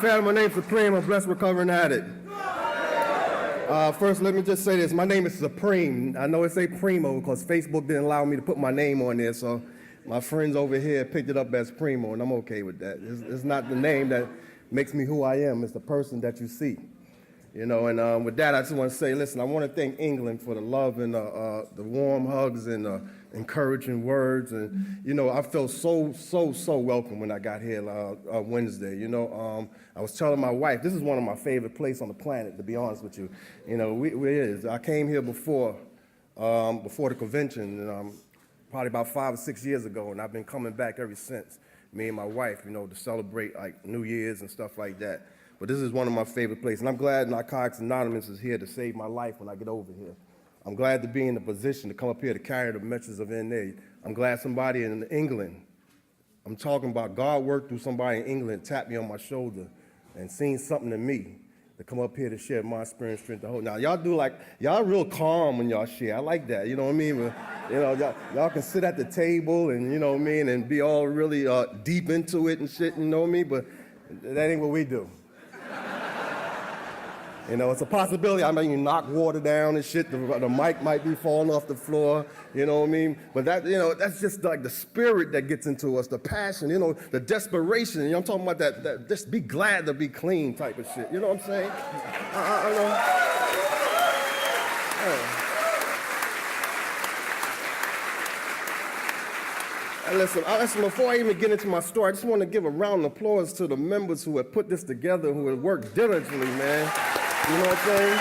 family. My name's Primo. I'm a blessed recovering addict. First, let me just say this. My name is Supreme. I know it say Primo because Facebook didn't allow me to put my name on there, so my friends over here picked it up as Primo, and I'm okay with that. It's not the name that makes me who I am. It's the person that you see. You know, and with that, I just want to say, listen, I want to thank England for the love and the warm hugs and encouraging words. And, you know, I felt so welcome when I got here Wednesday. You know, I was telling my wife, this is one of my favorite places on the planet, to be honest with you. You know, it is. I came here before the convention, probably about 5 or 6 years ago, and I've been coming back ever since, me and my wife, you know, to celebrate, like, New Year's and stuff like that. But this is one of my favorite places, and I'm glad Narcotics Anonymous is here to save my life when I get over here. I'm glad to be in the position to come up here to carry the message of NA. I'm glad somebody in England, I'm talking about God worked through somebody in England, tapped me on my shoulder and seen something in me to come up here to share my experience, strength, the whole. Now, y'all real calm when y'all share. I like that, you know what I mean? But, you know, y'all can sit at the table and, you know what I mean, and be all really deep into it and shit, you know what I mean? But that ain't what we do. You know, it's a possibility I might knock water down and shit. The mic might be falling off the floor, you know what I mean? But that, you know, that's just like the spirit that gets into us, the passion, you know, the desperation. You know, I'm talking about that just be glad to be clean type of shit. You know what I'm saying? I know. Yeah. And listen, before I even get into my story, I just want to give a round of applause to the members who have put this together, who have worked diligently, man. You know what I'm saying?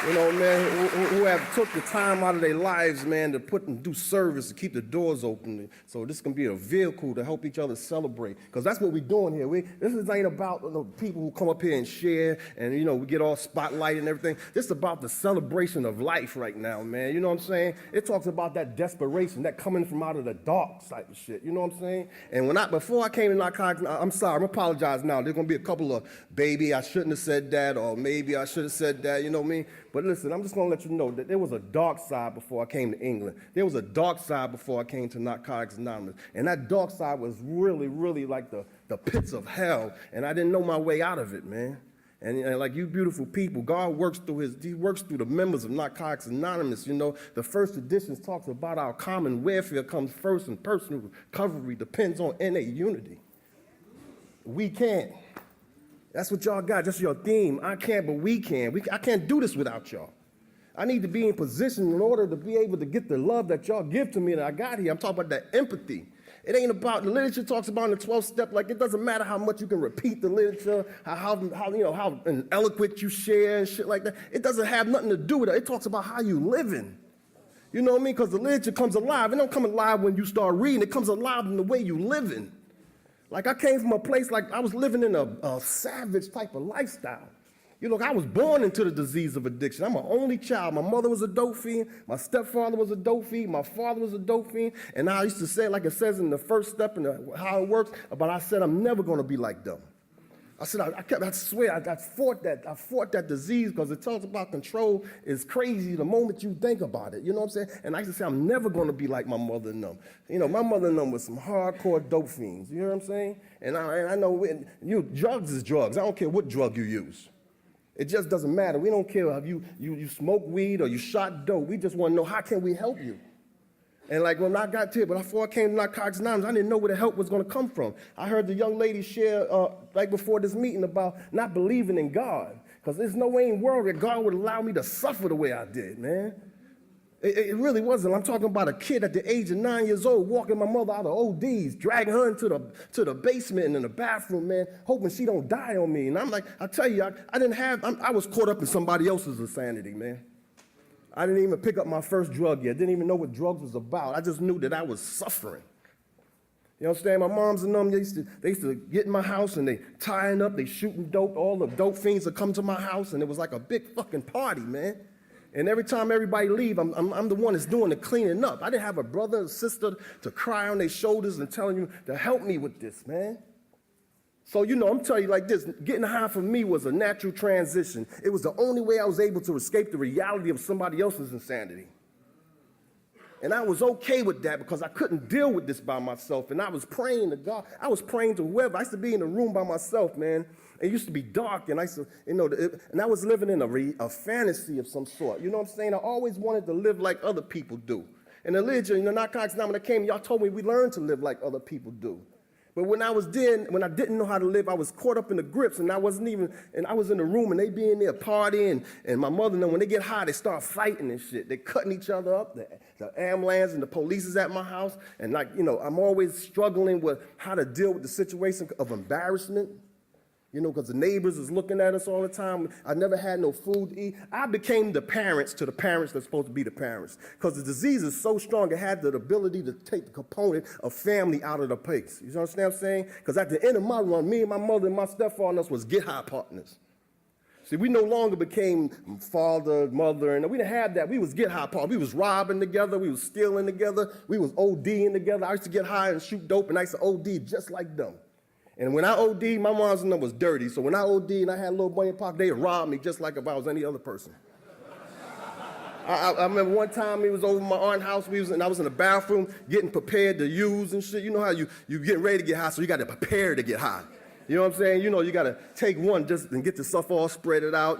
You know, man, who have took the time out of their lives, man, to put and do service, to keep the doors open. So this can be a vehicle to help each other celebrate. Because that's what we're doing here. This ain't about people who come up here and share and, you know, we get all spotlight and everything. This is about the celebration of life right now, man. You know what I'm saying? It talks about that desperation, that coming from out of the dark type of shit. You know what I'm saying? And before I came to Narcotics, I'm sorry, I'm apologizing now. There's going to be a couple of, baby, I shouldn't have said that, or maybe I should have said that, you know what I mean? But listen, I'm just going to let you know that there was a dark side before I came to England. There was a dark side before I came to Narcotics Anonymous. And that dark side was really, really like the pits of hell. And I didn't know my way out of it, man. And like you beautiful people, God works through the members of Narcotics Anonymous. You know, the first edition talks about our common welfare comes first, and personal recovery depends on NA unity. We can't. That's what y'all got, just your theme. I can't, but we can. I can't do this without y'all. I need to be in position in order to be able to get the love that y'all give to me that I got here. I'm talking about that empathy. It ain't about, the literature talks about in the 12th step, like it doesn't matter how much you can repeat the literature, how eloquent you share and shit like that. It doesn't have nothing to do with it. It talks about how you living. You know what I mean? Because the literature comes alive. It don't come alive when you start reading. It comes alive in the way you living. Like I came from a place like I was living in a savage type of lifestyle. You know, I was born into the disease of addiction. I'm an only child. My mother was a dope fiend. My stepfather was a dope fiend. My father was a dope fiend. And I used to say, like it says in the first step and how it works, but I said, I'm never going to be like them. I said, I swear, I fought that disease because it talks about control is crazy the moment you think about it. You know what I'm saying? And I used to say, I'm never going to be like my mother and them. You know, my mother and them was some hardcore dope fiends. You know what I'm saying? And I know drugs is drugs. I don't care what drug you use. It just doesn't matter. We don't care if you smoke weed or you shot dope. We just want to know, how can we help you? And like when I got here, but before I came to Narcotics Anonymous, I didn't know where the help was going to come from. I heard the young lady share right before this meeting about not believing in God. Because there's no way in the world that God would allow me to suffer the way I did, man. It really wasn't. I'm talking about a kid at the age of 9 years old walking my mother out of ODs, dragging her into the basement and in the bathroom, man, hoping she don't die on me. And I'm like, I tell you, I was caught up in somebody else's insanity, man. I didn't even pick up my first drug yet. Didn't even know what drugs was about. I just knew that I was suffering. You understand? My moms and them, they used to get in my house and they tying up, they shooting dope. All the dope fiends would come to my house and it was like a big fucking party, man. And every time everybody leave, I'm the one that's doing the cleaning up. I didn't have a brother or sister to cry on their shoulders and telling you to help me with this, man. So, you know, I'm telling you like this, getting high for me was a natural transition. It was the only way I was able to escape the reality of somebody else's insanity. And I was okay with that because I couldn't deal with this by myself. And I was praying to God. I was praying to whoever. I used to be in a room by myself, man. It used to be dark, and I used to, and I was living in a fantasy of some sort. You know what I'm saying? I always wanted to live like other people do. And the religion, Narcotics, when I came, y'all told me we learned to live like other people do. But when I didn't know how to live, I was caught up in the grips, and I was in the room, and they be in there partying, and my mother, when they get high, they start fighting and shit. They cutting each other up. The ambulance and the police is at my house, and I'm always struggling with how to deal with the situation of embarrassment. Because the neighbors is looking at us all the time. I never had no food to eat. I became the parents to the parents that's supposed to be the parents. Because the disease is so strong, it had the ability to take the component of family out of the place. You understand what I'm saying? Because at the end of my run, me and my mother and my stepfather and us was get-high partners. See, we no longer became father, mother, and we didn't have that. We was get-high partners. We was robbing together. We was stealing together. We was ODing together. I used to get high and shoot dope, and I used to OD just like them. And when I OD'd, my mom's number was dirty. So when I OD'd and I had a little money in pocket, they'd rob me just like if I was any other person. I remember one time we was over my aunt's house, and I was in the bathroom getting prepared to use and shit. You know how you getting ready to get high, so you got to prepare to get high. You know what I'm saying? You got to take one just and get the stuff all spread it out.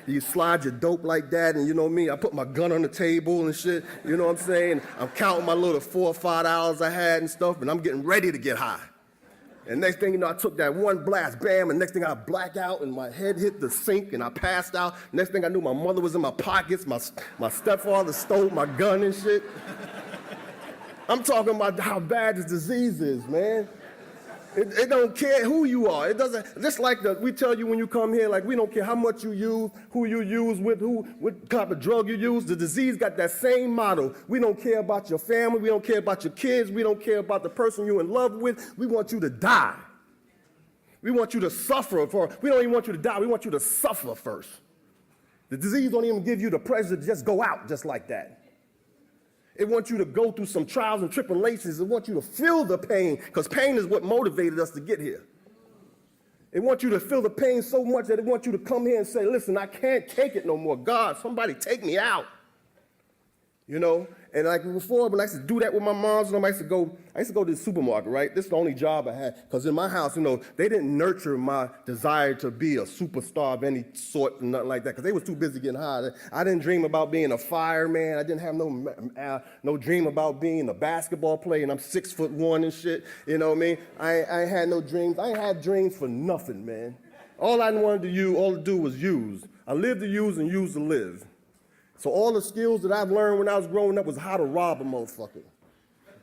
You slide your dope like that, and you know me, I put my gun on the table and shit. You know what I'm saying? I'm counting my little 4 or 5 hours I had and stuff, and I'm getting ready to get high. And next thing you know, I took that one blast, bam, and next thing I black out, and my head hit the sink, and I passed out. Next thing I knew, my mother was in my pockets, my stepfather stole my gun and shit. I'm talking about how bad this disease is, man. It don't care who you are. It doesn't, just like we tell you when you come here, like we don't care how much you use, who you use with, what type of drug you use. The disease got that same motto. We don't care about your family. We don't care about your kids. We don't care about the person you're in love with. We want you to die. We want you to suffer. We don't even want you to die. We want you to suffer first. The disease don't even give you the pleasure to just go out just like that. It wants you to go through some trials and tribulations. It wants you to feel the pain, because pain is what motivated us to get here. It wants you to feel the pain so much that it wants you to come here and say, listen, I can't take it no more. God, somebody take me out. And like before, when I used to do that with my moms, I used to go to the supermarket, right? This is the only job I had, because in my house, they didn't nurture my desire to be a superstar of any sort and nothing like that, because they was too busy getting high. I didn't dream about being a fireman. I didn't have no dream about being a basketball player, and I'm 6'1" and shit. You know what I mean? I ain't had no dreams. I ain't had dreams for nothing, man. All I wanted to do was use. I lived to use and use to live. So all the skills that I've learned when I was growing up was how to rob a motherfucker.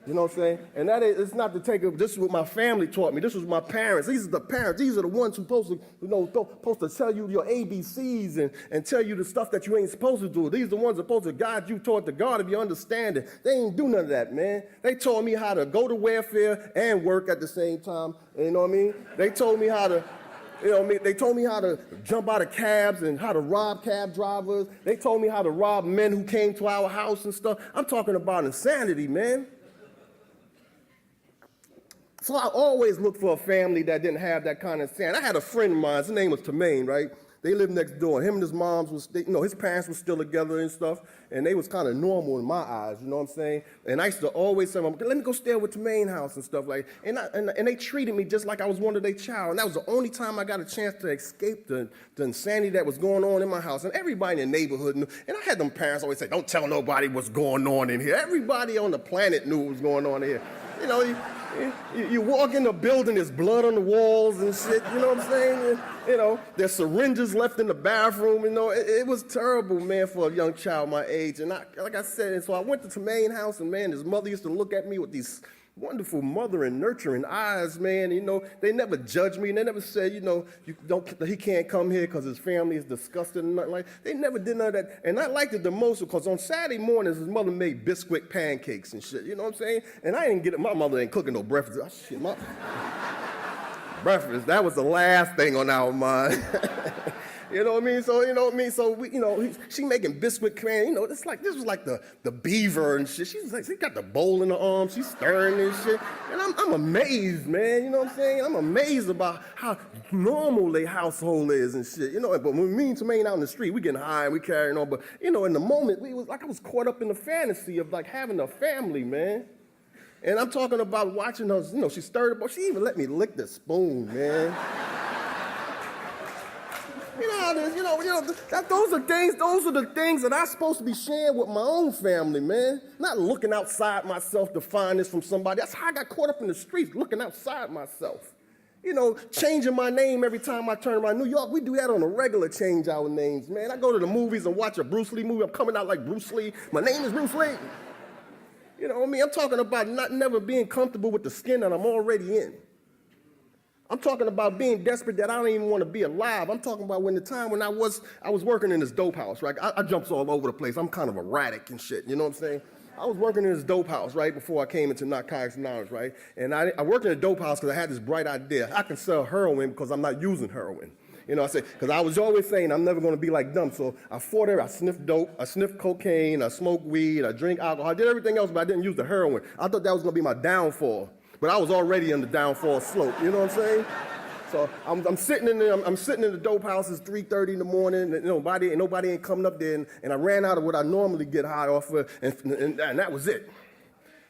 You know what I'm saying? And it's not to this is what my family taught me. This was my parents. These are the parents. These are the ones who supposed to tell you your ABCs and tell you the stuff that you ain't supposed to do. These are the ones supposed to guide you toward the God of your understanding. They ain't do none of that, man. They taught me how to go to welfare and work at the same time. You know what I mean? They told me how to they told me how to jump out of cabs and how to rob cab drivers. They told me how to rob men who came to our house and stuff. I'm talking about insanity, man. So I always looked for a family that didn't have that kind of insanity. I had a friend of mine, his name was Tremaine, right? They lived next door. Him and his moms his parents were still together and stuff, and they was kind of normal in my eyes, you know what I'm saying? And I used to always say, let me go stay with Tremaine house and stuff like that. And they treated me just like I was one of their child. And that was the only time I got a chance to escape the insanity that was going on in my house. And everybody in the neighborhood knew. And I had them parents always say, don't tell nobody what's going on in here. Everybody on the planet knew what was going on in here. You walk in the building, there's blood on the walls and shit, you know what I'm saying? And, there's syringes left in the bathroom, It was terrible, man, for a young child my age. And like I said, and so I went to Tremaine house, and, man, his mother used to look at me with these wonderful mother and nurturing eyes, man. They never judged me. They never said, he can't come here because his family is disgusted and nothing like that. They never did none of that. And I liked it the most because on Saturday mornings, his mother made Bisquick pancakes and shit, you know what I'm saying? And I didn't get it. My mother ain't cooking no breakfast. Oh, shit, breakfast, that was the last thing on our mind. You know what I mean? So, you know what I mean? So, she making biscuit can, this was like the beaver and shit. She's like, she got the bowl in her arm, she's stirring and shit. And I'm amazed, man, you know what I'm saying? I'm amazed about how normal their household is and shit, But when me and Tremaine out in the street, we getting high and we carrying on. But, in the moment, I was caught up in the fantasy of like having a family, man. And I'm talking about watching her, she stirred up, she even let me lick the spoon, man. You know how it is, those are the things that I'm supposed to be sharing with my own family, man. Not looking outside myself to find this from somebody. That's how I got caught up in the streets, looking outside myself. Changing my name every time I turn around. New York, we do that on a regular, change our names, man. I go to the movies and watch a Bruce Lee movie. I'm coming out like Bruce Lee. My name is Bruce Lee. You know what I mean? I'm talking about never being comfortable with the skin that I'm already in. I'm talking about being desperate that I don't even want to be alive. I'm talking about when I was working in this dope house, right? I jumps all over the place. I'm kind of erratic and shit, you know what I'm saying? I was working in this dope house, right, before I came into Narcotics, right? And I worked in a dope house because I had this bright idea. I can sell heroin because I'm not using heroin. I said, because I was always saying I'm never going to be like them. So I fought her. I sniffed dope. I sniffed cocaine. I smoked weed. I drink alcohol. I did everything else, but I didn't use the heroin. I thought that was going to be my downfall. But I was already on the downfall slope. You know what I'm saying? So I'm sitting in the dope house. It's 3:30 in the morning. And nobody ain't coming up there. And I ran out of what I normally get high off of, and that was it.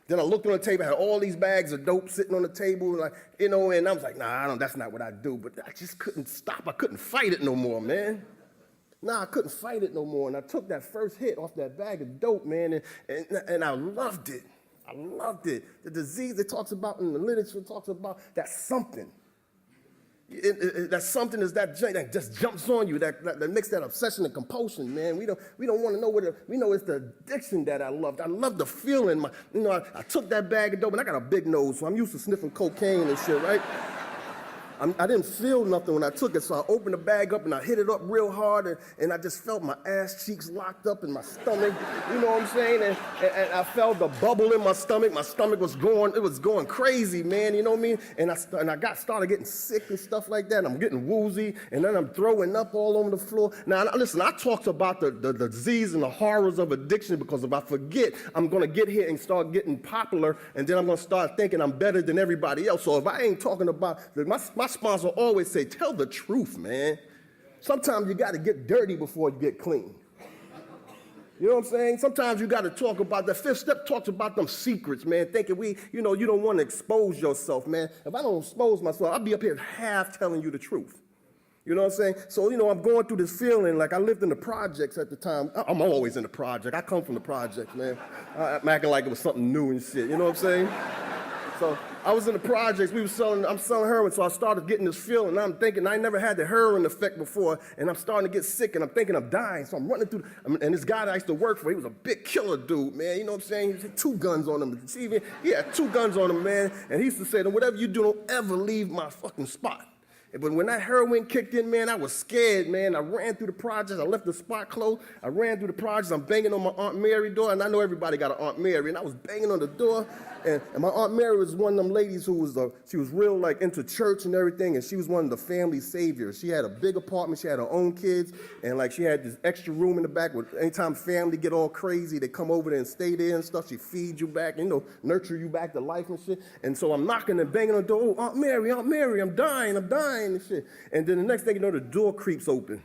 Then I looked on the table, I had all these bags of dope sitting on the table, and I was like, nah, that's not what I do. But I just couldn't stop. I couldn't fight it no more, man. I couldn't fight it no more. And I took that first hit off that bag of dope, man, and I loved it. I loved it. The disease it talks about in the literature talks about that's something. That something is that just jumps on you, that makes that obsession and compulsion, man. We don't want to know we know it's the addiction that I loved. I love the feeling. I took that bag of dope, and I got a big nose, so I'm used to sniffing cocaine and shit, right? I didn't feel nothing when I took it, so I opened the bag up and I hit it up real hard, and I just felt my ass cheeks locked up in my stomach, you know what I'm saying? And I felt the bubble in my stomach. My stomach was going crazy, man, you know what I mean? And I started getting sick and stuff like that. I'm getting woozy, and then I'm throwing up all over the floor. Now, listen, I talked about the disease and the horrors of addiction because if I forget, I'm going to get here and start getting popular, and then I'm going to start thinking I'm better than everybody else. So if I ain't talking about my sponsor always say, tell the truth, man. Sometimes you got to get dirty before you get clean. You know what I'm saying? Sometimes you got to talk about, the fifth step talks about them secrets, man, thinking you don't want to expose yourself, man. If I don't expose myself, I'll be up here half telling you the truth. You know what I'm saying? So, I'm going through this feeling like I lived in the projects at the time. I'm always in the project. I come from the projects, man. I'm acting like it was something new and shit. You know what I'm saying? So I was in the projects, I'm selling heroin, so I started getting this feeling, and I'm thinking, I never had the heroin effect before, and I'm starting to get sick, and I'm thinking I'm dying, so I'm running through, and this guy that I used to work for, he was a big killer dude, man, you know what I'm saying? He had 2 guns on him, he had 2 guns on him, man, and he used to say, whatever you do, don't ever leave my fucking spot. But when that heroin kicked in, man, I was scared, man. I ran through the projects. I left the spot closed. I ran through the projects. I'm banging on my Aunt Mary door, and I know everybody got an Aunt Mary, and I was banging on the door, and my Aunt Mary was one of them ladies who she was real, like, into church and everything, and she was one of the family saviors. She had a big apartment. She had her own kids, and, like, she had this extra room in the back where anytime family get all crazy, they come over there and stay there and stuff. She feeds you back, nurture you back to life and shit. And so I'm knocking and banging on the door. Oh, Aunt Mary, I'm dying. And shit. And then the next thing you know, the door creeps open.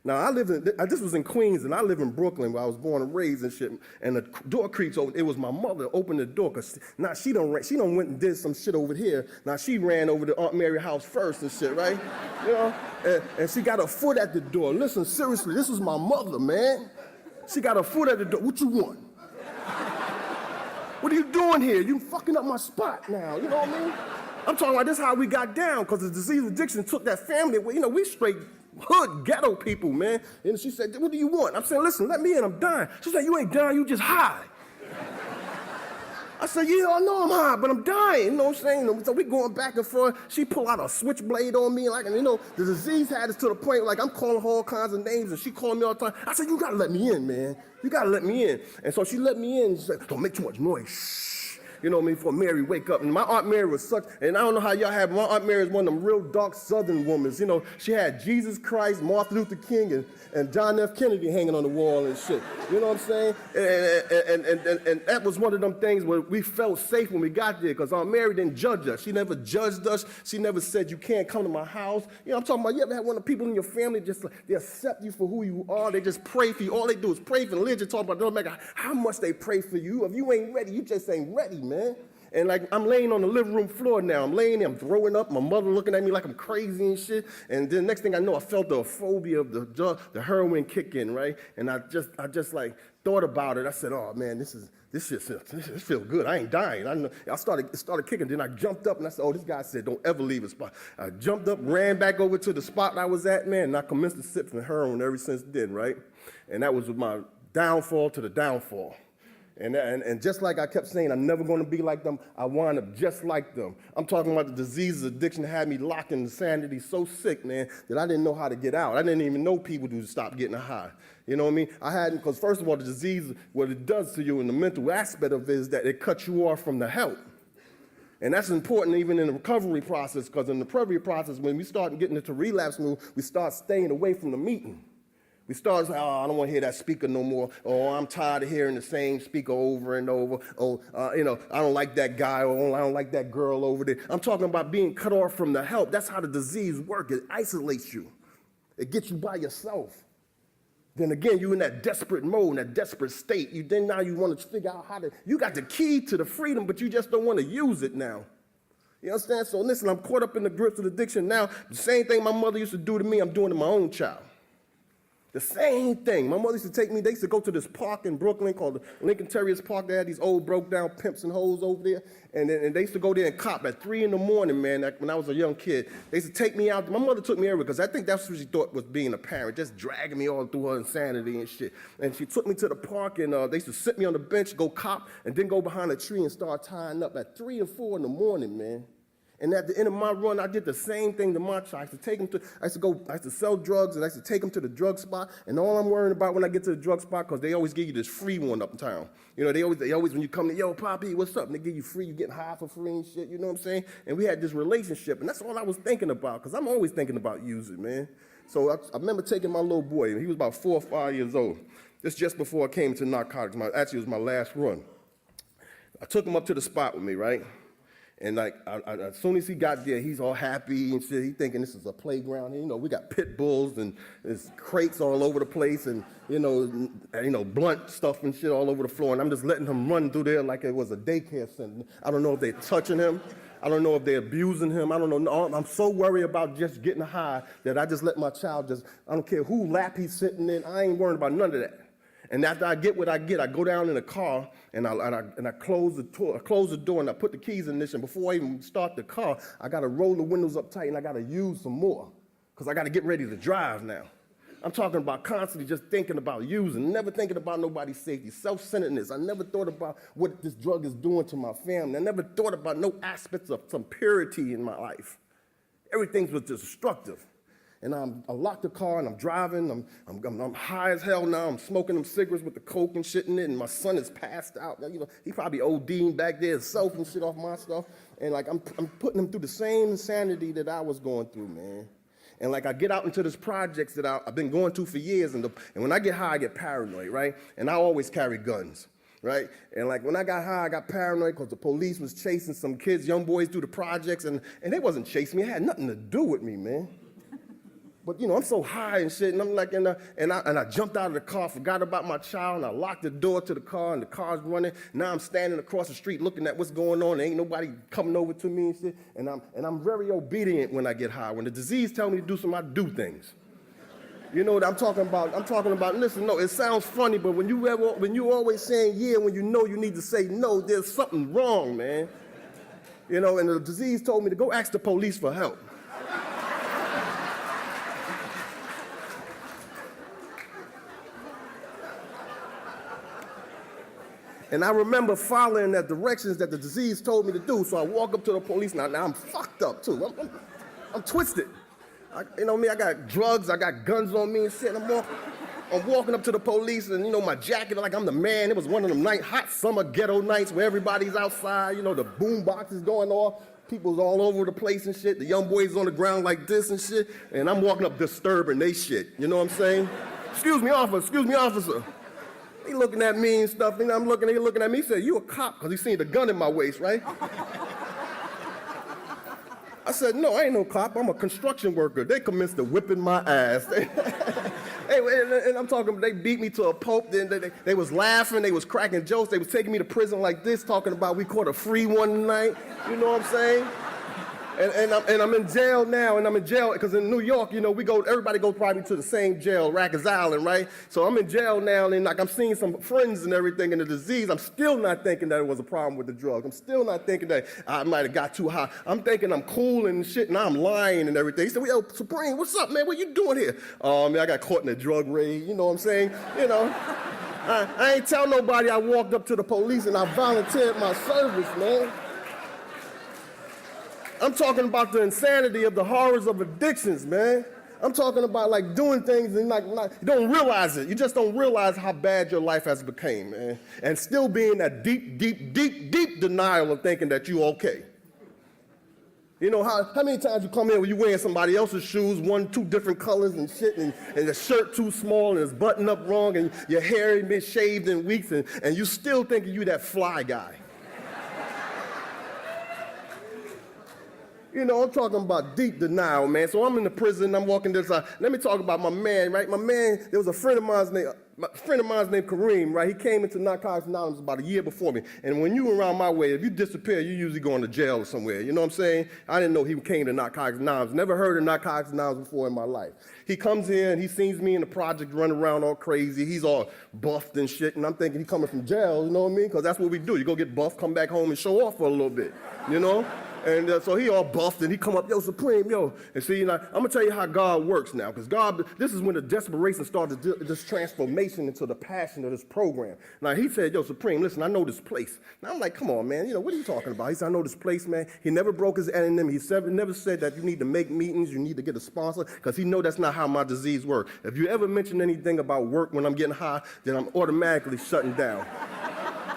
Now, this was in Queens, and I live in Brooklyn, where I was born and raised and shit, and the door creeps open. It was my mother opened the door, because now she done went and did some shit over here. Now, she ran over to Aunt Mary's house first and shit, right? And she got her foot at the door. Listen, seriously, this was my mother, man. She got her foot at the door. What you want? What are you doing here? You fucking up my spot now, you know what I mean? I'm talking about this is how we got down, because the disease addiction took that family away. We straight hood ghetto people, man. And she said, what do you want? I'm saying, listen, let me in, I'm dying. She said, you ain't dying, you just high. I said, yeah, I know I'm high, but I'm dying, you know what I'm saying? So we going back and forth. She pulled out a switchblade on me, the disease had us to the point, like, I'm calling her all kinds of names, and she calling me all the time. I said, you gotta let me in, man. You gotta let me in. And so she let me in, and she said, don't make too much noise, shh. you know what I mean, for Mary wake up. And my Aunt Mary was such, and I don't know how y'all have, my Aunt Mary is one of them real dark Southern women. You know, she had Jesus Christ, Martin Luther King, and John F. Kennedy hanging on the wall and shit. You know what I'm saying? And that was one of them things where we felt safe when we got there, because Aunt Mary didn't judge us. She never judged us. She never said, you can't come to my house. You know, I'm talking about, you ever had one of the people in your family just, they accept you for who you are. They just pray for you. All they do is pray for you. Religion talk about, don't matter how much they pray for you. If you ain't ready, you just ain't ready, man. And like, I'm laying on the living room floor now. I'm laying there, I'm throwing up. My mother looking at me like I'm crazy and shit. And then next thing I know, I felt the phobia of the heroin kick in, right? And I just like thought about it. I said, oh man, this feels good. I ain't dying. It started kicking. Then I jumped up and I said, oh, this guy said, don't ever leave a spot. I jumped up, ran back over to the spot I was at, man, and I commenced to sip from heroin ever since then, right? And that was my downfall to the downfall. And just like I kept saying, I'm never going to be like them, I wind up just like them. I'm talking about the diseases, addiction had me locked in insanity so sick, man, that I didn't know how to get out. I didn't even know people to stop getting high. You know what I mean? I hadn't, because first of all, the disease, what it does to you in the mental aspect of it is that it cuts you off from the help. And that's important even in the recovery process, because in the recovery process, when we start getting into relapse mode, we start staying away from the meeting. We start saying, oh, I don't want to hear that speaker no more. Oh, I'm tired of hearing the same speaker over and over. Oh, you know, I don't like that guy, or I don't like that girl over there. I'm talking about being cut off from the help. That's how the disease works. It isolates you. It gets you by yourself. Then again, you're in that desperate mode, in that desperate state. Now you want to figure out how to, you got the key to the freedom, but you just don't want to use it now. You understand? So listen, I'm caught up in the grips of addiction now. The same thing my mother used to do to me, I'm doing to my own child. The same thing. My mother used to take me, they used to go to this park in Brooklyn called the Lincoln Terriers Park. They had these old broke down pimps and hoes over there. And they used to go there and cop at 3 in the morning, man, when I was a young kid. They used to take me out. My mother took me everywhere because I think that's what she thought was being a parent, just dragging me all through her insanity and shit. And she took me to the park, and they used to sit me on the bench, go cop, and then go behind a tree and start tying up at 3 or 4 in the morning, man. And at the end of my run, I did the same thing to my child. I used to sell drugs, and I used to take them to the drug spot. And all I'm worrying about when I get to the drug spot, because they always give you this free one uptown. You know, they always when you come to, yo, Poppy, what's up? And they give you free, you getting high for free and shit, you know what I'm saying? And we had this relationship, and that's all I was thinking about, because I'm always thinking about using, man. So I remember taking my little boy, and he was about 4 or 5 years old. This just before I came to Narcotics. Actually, it was my last run. I took him up to the spot with me, right? And like, as soon as he got there, he's all happy and shit. He thinking this is a playground. You know, we got pit bulls and there's crates all over the place, and you know, blunt stuff and shit all over the floor. And I'm just letting him run through there like it was a daycare center. I don't know if they're touching him. I don't know if they're abusing him. I don't know. I'm so worried about just getting high that I just let my child I don't care who lap he's sitting in. I ain't worried about none of that. And after I get what I get, I go down in the car and I close the door and I put the keys in this. And before I even start the car, I got to roll the windows up tight and I got to use some more because I got to get ready to drive now. I'm talking about constantly just thinking about using, never thinking about nobody's safety, self-centeredness. I never thought about what this drug is doing to my family. I never thought about no aspects of some purity in my life. Everything was destructive. And I locked the car and I'm driving. I'm high as hell now. I'm smoking them cigarettes with the coke and shit in it. And my son is passed out. You know, he probably OD'ing back there himself and shit off my stuff. And like I'm putting him through the same insanity that I was going through, man. And like I get out into this projects that I've been going to for years. And when I get high, I get paranoid, right? And I always carry guns. Right? And like when I got high, I got paranoid because the police was chasing some kids, young boys, through the projects. And they wasn't chasing me. It had nothing to do with me, man. But, you know, I'm so high and shit, and I'm like, and I jumped out of the car, forgot about my child, and I locked the door to the car, and the car's running. Now I'm standing across the street looking at what's going on. There ain't nobody coming over to me and shit. And I'm very obedient when I get high. When the disease tells me to do something, I do things. You know what I'm talking about? I'm talking about, listen, no, it sounds funny, but when you always saying yeah when you know you need to say no, there's something wrong, man. You know, and the disease told me to go ask the police for help. And I remember following the directions that the disease told me to do, so I walk up to the police. Now I'm fucked up, too. I'm twisted. You know me, I got drugs, I got guns on me and shit. I'm walking up to the police and, my jacket, like I'm the man. It was one of them hot summer ghetto nights where everybody's outside, the boom box is going off. People's all over the place and shit. The young boys on the ground like this and shit. And I'm walking up disturbing they shit. You know what I'm saying? Excuse me, officer. He looking at me and stuff. And he looking at me. He said, you a cop? Because he seen the gun in my waist, right? I said, no, I ain't no cop. I'm a construction worker. They commenced to whipping my ass. And I'm talking, they beat me to a pulp. Then they was laughing. They was cracking jokes. They was taking me to prison like this, talking about we caught a free one night. You know what I'm saying? And I'm in jail now, and I'm in jail because in New York, everybody goes probably to the same jail, Rikers Island, right? So I'm in jail now, and I'm seeing some friends and everything in the disease. I'm still not thinking that it was a problem with the drugs. I'm still not thinking that I might have got too high. I'm thinking I'm cool and shit, and I'm lying and everything. He said, yo, Supreme, what's up, man? What you doing here? Oh, man, I got caught in a drug raid. You know what I'm saying? I ain't tell nobody I walked up to the police and I volunteered my service, man. I'm talking about the insanity of the horrors of addictions, man. I'm talking about like doing things and you don't realize it. You just don't realize how bad your life has become, man. And still being that deep denial of thinking that you're okay. How many times you come in when you wearing somebody else's shoes, 1, 2 different colors and shit, and the shirt too small and it's buttoned up wrong and your hair ain't been shaved in weeks and you still thinking you that fly guy. I'm talking about deep denial, man. So I'm in the prison, I'm walking this side. Let me talk about my man, right? My man, there was a friend of mine named Kareem, right? He came into Narcotics Anonymous about a year before me. And when you were around my way, if you disappear, you usually going to jail or somewhere. You know what I'm saying? I didn't know he came to Narcotics Anonymous. Never heard of Narcotics Anonymous before in my life. He comes here and he sees me in the project running around all crazy. He's all buffed and shit. And I'm thinking he coming from jail, you know what I mean? Because that's what we do. You go get buffed, come back home and show off for a little bit, And so he all buffed and he come up, yo, Supreme, yo. And see, I'm going to tell you how God works now. Because God, this is when the desperation started, this transformation into the passion of this program. Now, he said, yo, Supreme, listen, I know this place. Now, I'm like, come on, man. What are you talking about? He said, I know this place, man. He never broke his anonymity. He never said that you need to make meetings, you need to get a sponsor, because he know that's not how my disease works. If you ever mention anything about work when I'm getting high, then I'm automatically shutting down.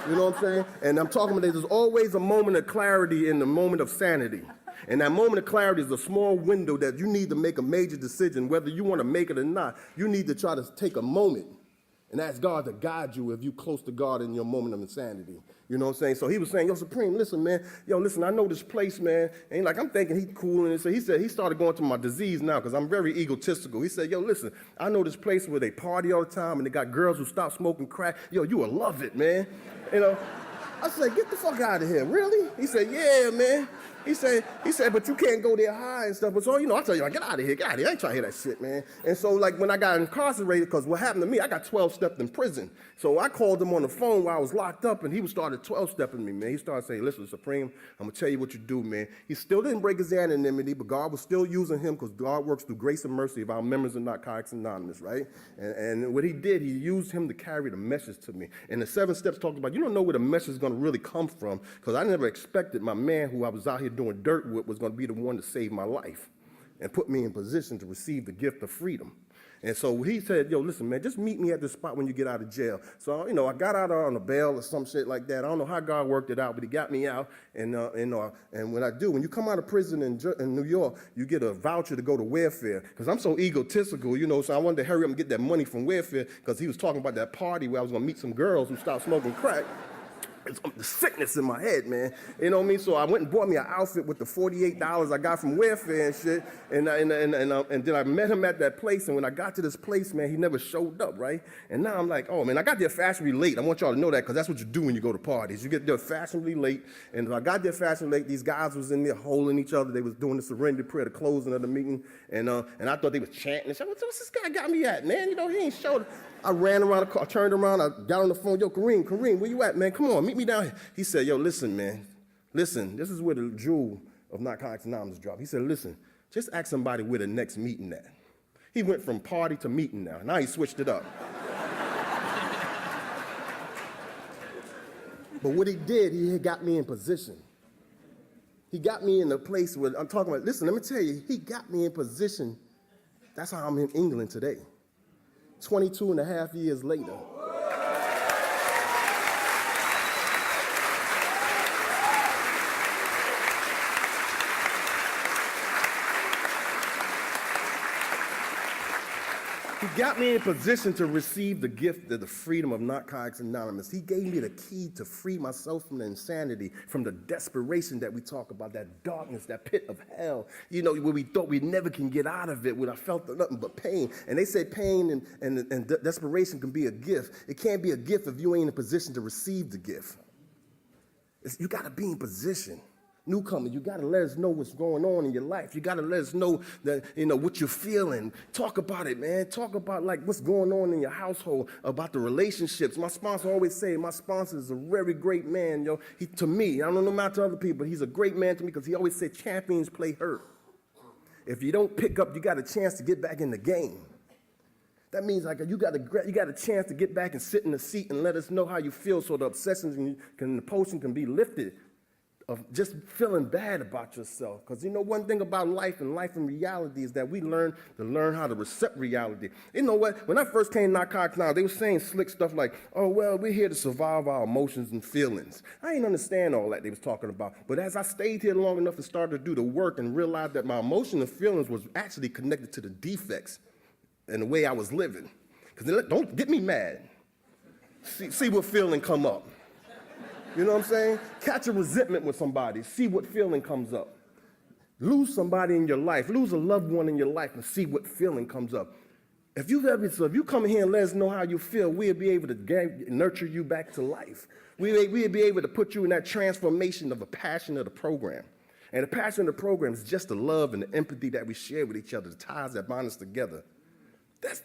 You know what I'm saying? And I'm talking about there's always a moment of clarity in the moment of sanity. And that moment of clarity is a small window that you need to make a major decision, whether you want to make it or not. You need to try to take a moment and ask God to guide you if you're close to God in your moment of insanity. You know what I'm saying? So he was saying, yo, Supreme, listen, man. Yo, listen, I know this place, man. And I'm thinking he's cool. And so he said he started going to my disease now because I'm very egotistical. He said, yo, listen, I know this place where they party all the time and they got girls who stop smoking crack. Yo, you will love it, man. I said, get the fuck out of here. Really? He said, yeah, man. He said, but you can't go there high and stuff. But so, I tell you, get out of here, I ain't trying to hear that shit, man. And so, when I got incarcerated, because what happened to me, I got 12-stepped in prison. So I called him on the phone while I was locked up, and he started 12-stepping me, man. He started saying, listen, Supreme, I'm going to tell you what you do, man. He still didn't break his anonymity, but God was still using him because God works through grace and mercy of our members of Narcotics Anonymous, right? And what he did, he used him to carry the message to me. And the 7 steps talked about, you don't know where the message is going to really come from, because I never expected my man who I was out here doing dirt with was going to be the one to save my life and put me in position to receive the gift of freedom. And so he said, yo, listen, man, just meet me at this spot when you get out of jail. So, I got out on a bail or some shit like that. I don't know how God worked it out, but he got me out. And when you come out of prison in New York, you get a voucher to go to welfare. Because I'm so egotistical, so I wanted to hurry up and get that money from welfare because he was talking about that party where I was going to meet some girls who stopped smoking crack. It's the sickness in my head, man. You know what I mean? So I went and bought me an outfit with the $48 I got from welfare and shit. And then I met him at that place. And when I got to this place, man, he never showed up, right? And now I'm like, oh, man, I got there fashionably late. I want y'all to know that because that's what you do when you go to parties. You get there fashionably late. And when I got there fashionably late, these guys was in there holding each other. They was doing the serenity prayer, the closing of the meeting. And I thought they was chanting. And what's this guy got me at, man? He ain't showed up. I ran around the car, turned around, I got on the phone, yo, Kareem, where you at, man? Come on, meet me down here. He said, yo, listen, man. Listen, this is where the jewel of Narcotics Anonymous dropped. He said, listen, just ask somebody where the next meeting at. He went from party to meeting now. Now he switched it up. But what he did, he got me in position. He got me in a place where I'm talking about, listen, let me tell you, he got me in position. That's how I'm in England today. 22 and a half years later. He got me in position to receive the gift of the freedom of Narcotics Anonymous. He gave me the key to free myself from the insanity, from the desperation that we talk about, that darkness, that pit of hell, where we thought we never can get out of it, when I felt nothing but pain. And they say pain and desperation can be a gift. It can't be a gift if you ain't in a position to receive the gift. You got to be in position. Newcomer, you got to let us know what's going on in your life. You got to let us know that, what you're feeling. Talk about it, man. Talk about, what's going on in your household, about the relationships. My sponsor always say, my sponsor is a very great man, yo. To me, I don't know about to other people, but he's a great man to me because he always said champions play hurt. If you don't pick up, you got a chance to get back in the game. That means you got a chance to get back and sit in the seat and let us know how you feel so the obsessions and the potion can be lifted of just feeling bad about yourself. Because one thing about life and reality is that we learn how to accept reality. You know what? When I first came to Narcotics Now, they were saying slick stuff like, oh, well, we're here to survive our emotions and feelings. I didn't understand all that they was talking about. But as I stayed here long enough and started to do the work and realized that my emotions and feelings was actually connected to the defects and the way I was living. Because don't get me mad. See what feeling come up. You know what I'm saying? Catch a resentment with somebody. See what feeling comes up. Lose somebody in your life. Lose a loved one in your life and see what feeling comes up. If you come here and let us know how you feel, we'll be able to nurture you back to life. We'll be able to put you in that transformation of the passion of the program. And the passion of the program is just the love and the empathy that we share with each other, the ties that bind us together. It's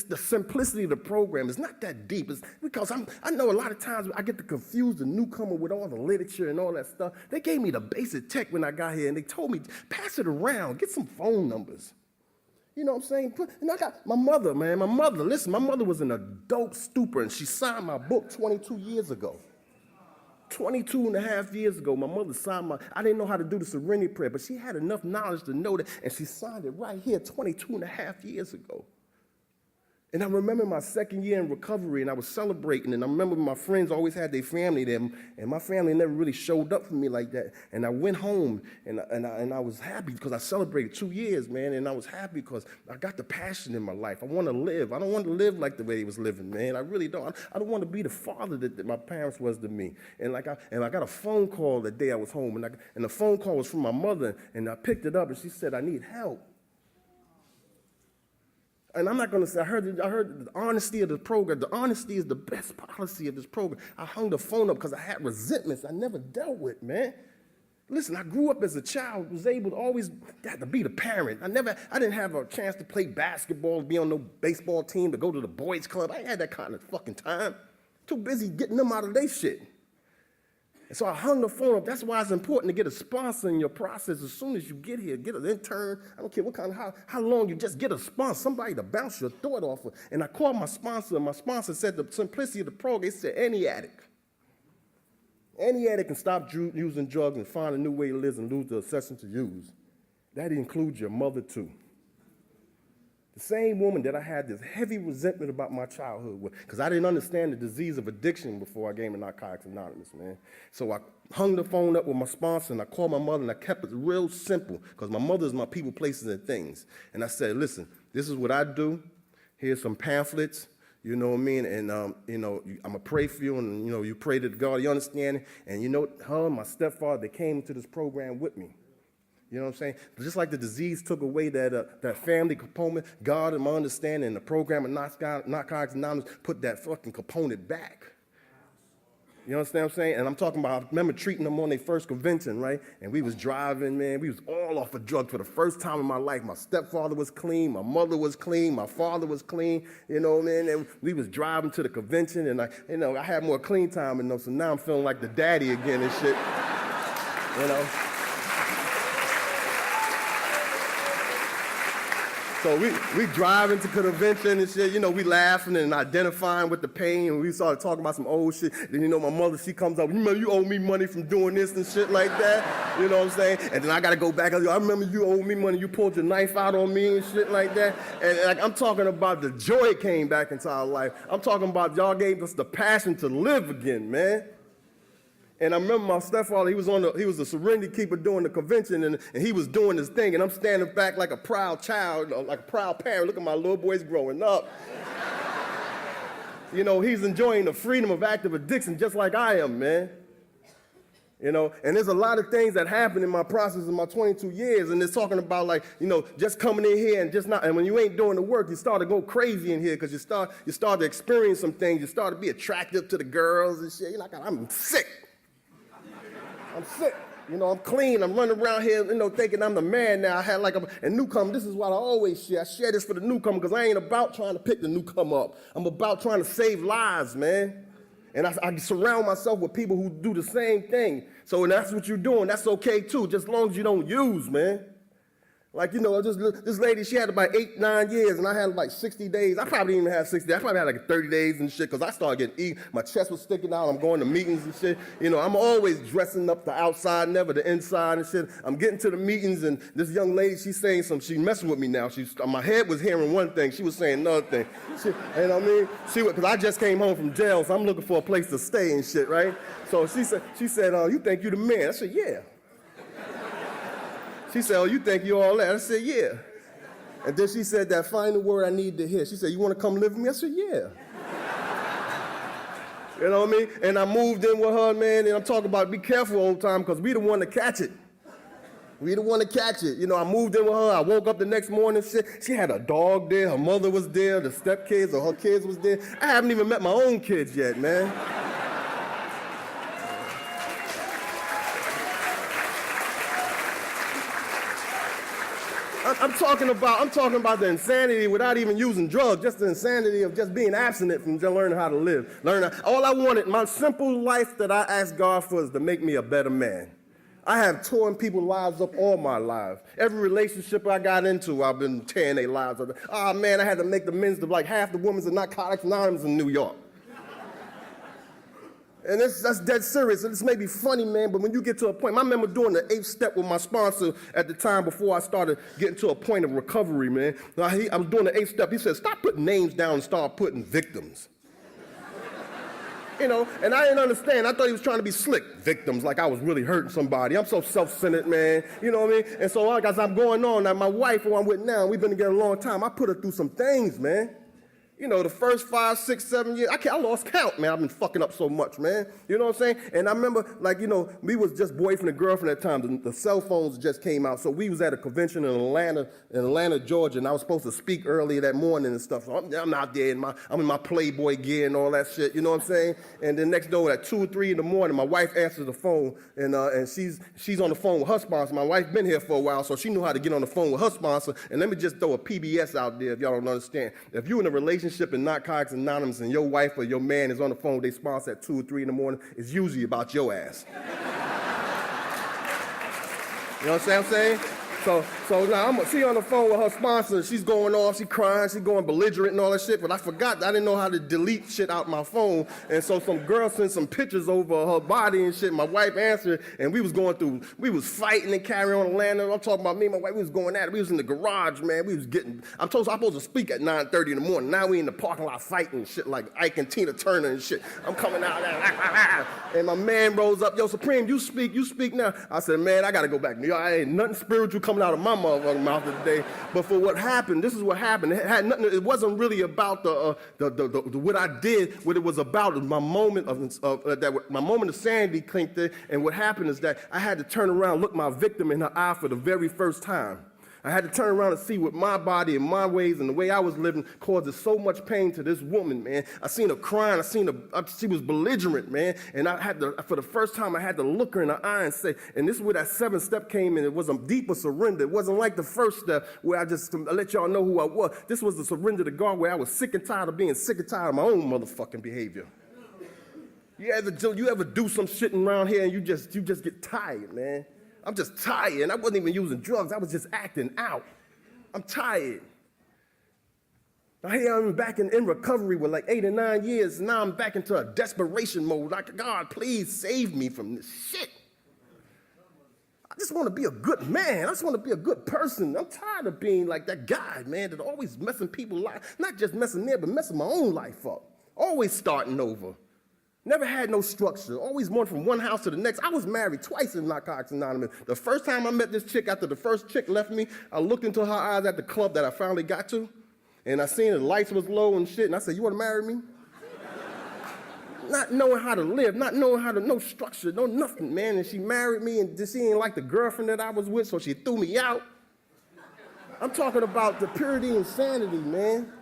the simplicity of the program. It's not that deep. It's because I know a lot of times I get to confuse the newcomer with all the literature and all that stuff. They gave me the basic tech when I got here, and they told me, pass it around, get some phone numbers. You know what I'm saying? And I got my mother, man. My mother was in a dope stupor, and she signed my book 22 years ago. 22 and a half years ago, my mother signed I didn't know how to do the serenity prayer, but she had enough knowledge to know that, and she signed it right here 22 and a half years ago. And I remember my second year in recovery, and I was celebrating, and I remember my friends always had their family there, and my family never really showed up for me like that. And I went home, and I was happy because I celebrated 2 years, man, and I was happy because I got the passion in my life. I want to live. I don't want to live like the way he was living, man. I really don't. I don't want to be the father that my parents was to me. And I got a phone call the day I was home, and the phone call was from my mother, and I picked it up, and she said, I need help. And I'm not going to say, I heard the honesty of the program. The honesty is the best policy of this program. I hung the phone up because I had resentments I never dealt with, man. Listen, I grew up as a child, was able to always got to be the parent. I didn't have a chance to play basketball, be on no baseball team, to go to the boys club. I ain't had that kind of fucking time. Too busy getting them out of their shit. And so I hung the phone up. That's why it's important to get a sponsor in your process as soon as you get here. Get an intern. I don't care what kind of, how long you just get a sponsor, somebody to bounce your thought off of. And I called my sponsor, and my sponsor said the simplicity of the program, it said any addict can stop using drugs and find a new way to live and lose the obsession to use. That includes your mother too. The same woman that I had this heavy resentment about my childhood with, because I didn't understand the disease of addiction before I came to Narcotics Anonymous, man. So I hung the phone up with my sponsor, and I called my mother, and I kept it real simple, because my mother is my people, places, and things. And I said, listen, this is what I do. Here's some pamphlets, you know what I mean? And, I'm going to pray for you, and, you pray to God, you understand? And, her and my stepfather, they came to this program with me. You know what I'm saying? Just like the disease took away that family component, God, in my understanding, and the program of Narcotics Anonymous put that fucking component back. You understand what I'm saying? And I'm talking about, I remember treating them on their first convention, right? And we was driving, man. We was all off of drugs for the first time in my life. My stepfather was clean. My mother was clean. My father was clean. You know what I mean? And we was driving to the convention, and I had more clean time in them, so now I'm feeling like the daddy again and shit. So we drive into the convention and shit, we laughing and identifying with the pain, and we started talking about some old shit. Then, my mother, she comes up, remember you owe me money from doing this and shit like that, you know what I'm saying? And then I gotta go back, I remember you owe me money, you pulled your knife out on me and shit like that. And like, I'm talking about the joy came back into our life. I'm talking about y'all gave us the passion to live again, man. And I remember my stepfather, he was a serenity keeper during the convention, and he was doing his thing, and I'm standing back like a proud child, like a proud parent. Look at my little boys growing up. He's enjoying the freedom of active addiction just like I am, man. And there's a lot of things that happen in my process in my 22 years, and it's talking about like, just coming in here and just not, and when you ain't doing the work, you start to go crazy in here because you start to experience some things. You start to be attractive to the girls and shit. You're like, I'm sick. I'm sick. I'm clean. I'm running around here, thinking I'm the man now. I had like a newcomer. This is what I always share. I share this for the newcomer because I ain't about trying to pick the newcomer up. I'm about trying to save lives, man. And I surround myself with people who do the same thing. So and that's what you're doing. That's okay, too, just as long as you don't use, man. Like, this lady, she had about 8, 9 years, and I had like 60 days. I probably didn't even have 60 days. I probably had like 30 days and shit, because I started getting eaten. My chest was sticking out. I'm going to meetings and shit. I'm always dressing up the outside, never the inside and shit. I'm getting to the meetings, and this young lady, she's saying something. She's messing with me now. My head was hearing one thing. She was saying another thing. Because I just came home from jail, so I'm looking for a place to stay and shit, right? So she said, you think you the man? I said, yeah. She said, oh, you think you all that? I said, yeah. And then she said that final word I need to hear. She said, you want to come live with me? I said, yeah. You know what I mean? And I moved in with her, man, and I'm talking about be careful all the time because we the one to catch it. We the one to catch it. I moved in with her. I woke up the next morning. She had a dog there. Her mother was there. The stepkids or her kids was there. I haven't even met my own kids yet, man. I'm talking about the insanity without even using drugs, just the insanity of just being abstinent from just learning how to live. All I wanted, my simple life that I asked God for is to make me a better man. I have torn people's lives up all my life. Every relationship I got into, I've been tearing their lives up. Oh man, I had to make the amends to like half the women's in Narcotics Anonymous in New York. And that's dead serious. And this may be funny, man, but when you get to a point, I remember doing the 8th step with my sponsor at the time before I started getting to a point of recovery, man. I'm doing the 8th step. He said, stop putting names down and start putting victims. And I didn't understand. I thought he was trying to be slick. Victims, like I was really hurting somebody. I'm so self-centered, man. You know what I mean? And so as I'm going on, now my wife, who I'm with now, we've been together a long time, I put her through some things, man. The first 5, 6, 7 years, I lost count, man. I've been fucking up so much, man. You know what I'm saying? And I remember, we was just boyfriend and girlfriend at the time. The cell phones just came out. So we was at a convention in Atlanta, Georgia, and I was supposed to speak early that morning and stuff. So I'm out there, I'm in my Playboy gear and all that shit, you know what I'm saying? And then next door at 2 or 3 in the morning, my wife answers the phone, and she's on the phone with her sponsor. My wife been here for a while, so she knew how to get on the phone with her sponsor. And let me just throw a PBS out there if y'all don't understand. If you're in a relationship in Narcotics Anonymous and your wife or your man is on the phone with their sponsor at 2 or 3 in the morning, it's usually about your ass. You know what I'm saying? So now she on the phone with her sponsor. She's going off, she crying, she going belligerent and all that shit. But I forgot, I didn't know how to delete shit out my phone. And so some girl sent some pictures over her body and shit. My wife answered, and we was fighting and carrying on Atlanta. I'm talking about me and my wife, we was going at it. We was in the garage, man. I'm supposed to speak at 9:30 in the morning. Now we in the parking lot fighting and shit like Ike and Tina Turner and shit. I'm coming out there, and my man rolls up, yo, Supreme, you speak now. I said, man, I gotta go back. I ain't nothing spiritual coming out of my motherfucking mouth today. But for what happened, this is what happened. It had nothing. It wasn't really about the what I did. What it was about was my moment my moment of sanity clinked in. And what happened is that I had to turn around, look my victim in her eye for the very first time. I had to turn around and see what my body and my ways and the way I was living caused so much pain to this woman, man. I seen her crying. She was belligerent, man. And for the first time, I had to look her in the eye and say, and this is where that 7th step came in. It was a deeper surrender. It wasn't like the first step where I just let y'all know who I was. This was the surrender to God where I was sick and tired of being sick and tired of my own motherfucking behavior. You ever do some shit around here and you just get tired, man? I'm just tired. And I wasn't even using drugs. I was just acting out. I'm tired. Now here I'm back in recovery with like 8 or 9 years, and now I'm back into a desperation mode. Like, God, please save me from this shit. I just want to be a good man. I just want to be a good person. I'm tired of being like that guy, man, that always messing people's life. Not just messing there, but messing my own life up. Always starting over. Never had no structure. Always went from one house to the next. I was married twice in Narcotics Anonymous. The first time I met this chick, after the first chick left me, I looked into her eyes at the club that I finally got to, and I seen the lights was low and shit, and I said, you want to marry me? Not knowing how to live, not knowing how to, no structure, no nothing, man. And she married me, and she ain't like the girlfriend that I was with, so she threw me out. I'm talking about the purity and sanity, man.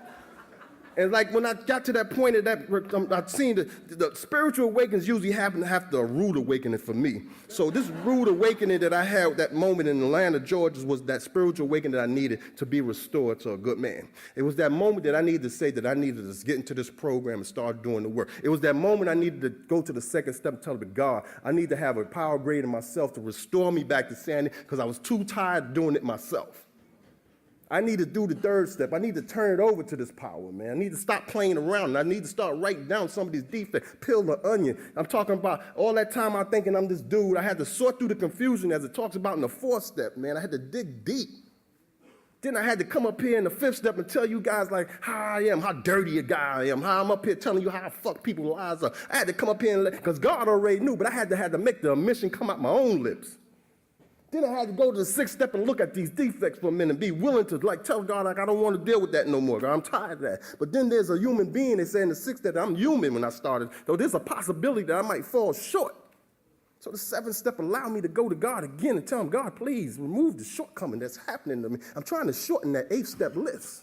And like when I got to that point of that, I've seen the spiritual awakenings usually happen after a rude awakening for me. So this rude awakening that I had that moment in Atlanta, Georgia, was that spiritual awakening that I needed to be restored to a good man. It was that moment that I needed to say that I needed to get into this program and start doing the work. It was that moment I needed to go to the second step and tell God, I need to have a power greater than myself to restore me back to sanity because I was too tired of doing it myself. I need to do the third step. I need to turn it over to this power, man. I need to stop playing around. I need to start writing down some of these defects, peel the onion. I'm talking about all that time I'm thinking I'm this dude. I had to sort through the confusion as it talks about in the fourth step, man. I had to dig deep. Then I had to come up here in the fifth step and tell you guys like how I am, how dirty a guy I am, how I'm up here telling you how I fuck people's lives up. I had to come up here and because God already knew, but I had to make the omission come out my own lips. Then I had to go to the sixth step and look at these defects for a minute and be willing to like tell God like I don't want to deal with that no more. God, I'm tired of that. But then there's a human being that said in the sixth step that I'm human when I started. So there's a possibility that I might fall short. So the seventh step allowed me to go to God again and tell him, God, please remove the shortcoming that's happening to me. I'm trying to shorten that eighth step list.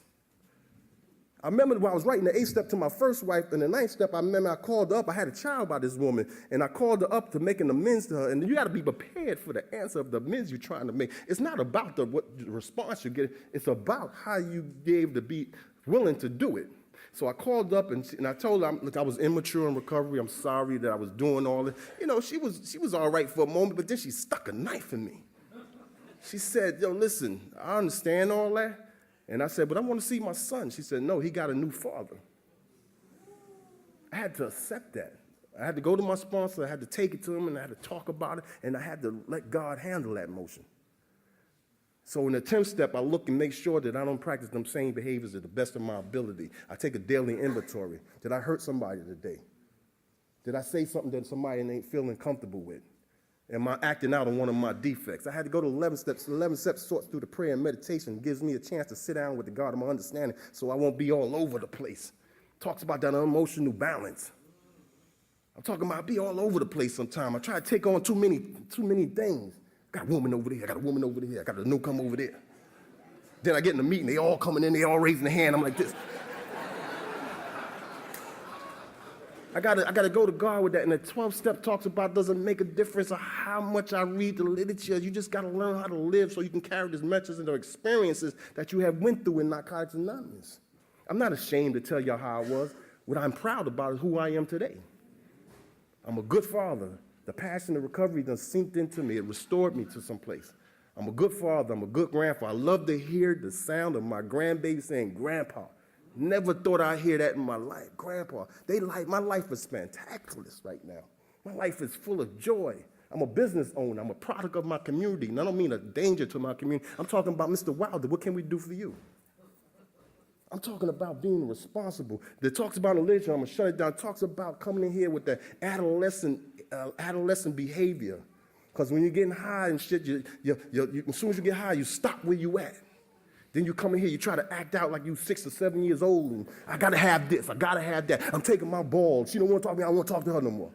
I remember when I was writing the eighth step to my first wife, and the ninth step, I remember I called her up. I had a child by this woman, and I called her up to make an amends to her. And you got to be prepared for the answer of the amends you're trying to make. It's not about the response you get. It's about how you gave to be willing to do it. So I called up, and I told her, look, I was immature in recovery. I'm sorry that I was doing all this. You know, she was all right for a moment, but then she stuck a knife in me. She said, yo, listen, I understand all that. And I said, but I want to see my son. She said, no, he got a new father. I had to accept that. I had to go to my sponsor, I had to take it to him, and I had to talk about it, and I had to let God handle that emotion. So in the 10th step, I look and make sure that I don't practice them same behaviors to the best of my ability. I take a daily inventory. Did I hurt somebody today? Did I say something that somebody ain't feeling comfortable with? Am I acting out on one of my defects? I had to go to 11 steps. The 11 steps sorts through the prayer and meditation, gives me a chance to sit down with the God of my understanding so I won't be all over the place. Talks about that emotional balance. I'm talking about be all over the place sometimes. I try to take on too many things. I got a woman over there. I got a woman over there. I got a newcomer over there. Then I get in the meeting. They all coming in. They all raising their hand. I'm like this. I gotta go to God with that. And the 12th step talks about doesn't make a difference of how much I read the literature. You just gotta learn how to live so you can carry this message and the experiences that you have went through in Narcotics Anonymous. I'm not ashamed to tell y'all how I was. What I'm proud about is who I am today. I'm a good father. The passion of recovery done sinked into me. It restored me to some place. I'm a good father. I'm a good grandfather. I love to hear the sound of my grandbaby saying, Grandpa. Never thought I'd hear that in my life. Grandpa, my life is spectacular right now. My life is full of joy. I'm a business owner. I'm a product of my community. And I don't mean a danger to my community. I'm talking about Mr. Wilder. What can we do for you? I'm talking about being responsible. It talks about religion. I'm going to shut it down. It talks about coming in here with the adolescent behavior. Because when you're getting high and shit, as soon as you get high, you stop where you at. Then you come in here, you try to act out like you 6 or 7 years old, and I gotta have this, I gotta have that. I'm taking my balls. She don't want to talk to me, I don't want to talk to her no more.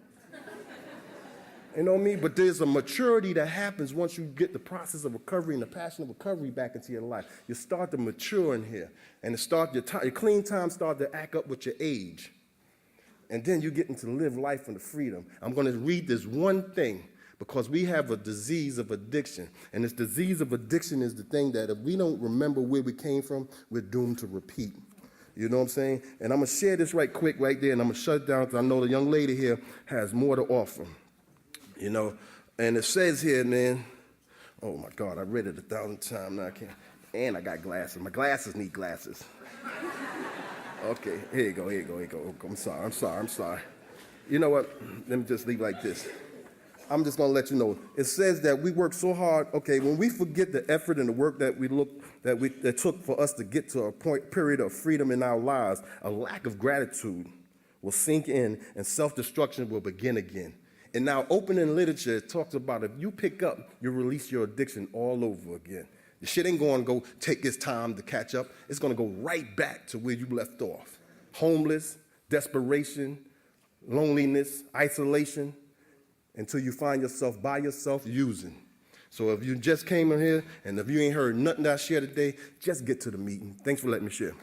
You know what I mean? But there's a maturity that happens once you get the process of recovery and the passion of recovery back into your life. You start to mature in here, and your clean time start to act up with your age. And then you get into live life in the freedom. I'm gonna read this one thing, because we have a disease of addiction. And this disease of addiction is the thing that if we don't remember where we came from, we're doomed to repeat. You know what I'm saying? And I'm going to share this right quick right there, and I'm going to shut it down because I know the young lady here has more to offer. You know, and it says here, man, oh, my God, I read it 1,000 times. Now I can't. And I got glasses. My glasses need glasses. Okay, here you go, here you go, here you go. I'm sorry. You know what? Let me just leave like this. I'm just gonna let you know. It says that we work so hard. Okay, when we forget the effort and the work that took for us to get to a period of freedom in our lives, a lack of gratitude will sink in, and self-destruction will begin again. And now, opening literature talks about if you pick up, you release your addiction all over again. The shit ain't going to go take its time to catch up. It's going to go right back to where you left off. Homeless, desperation, loneliness, isolation, until you find yourself by yourself using. So if you just came in here and if you ain't heard nothing that I shared today, just get to the meeting. Thanks for letting me share.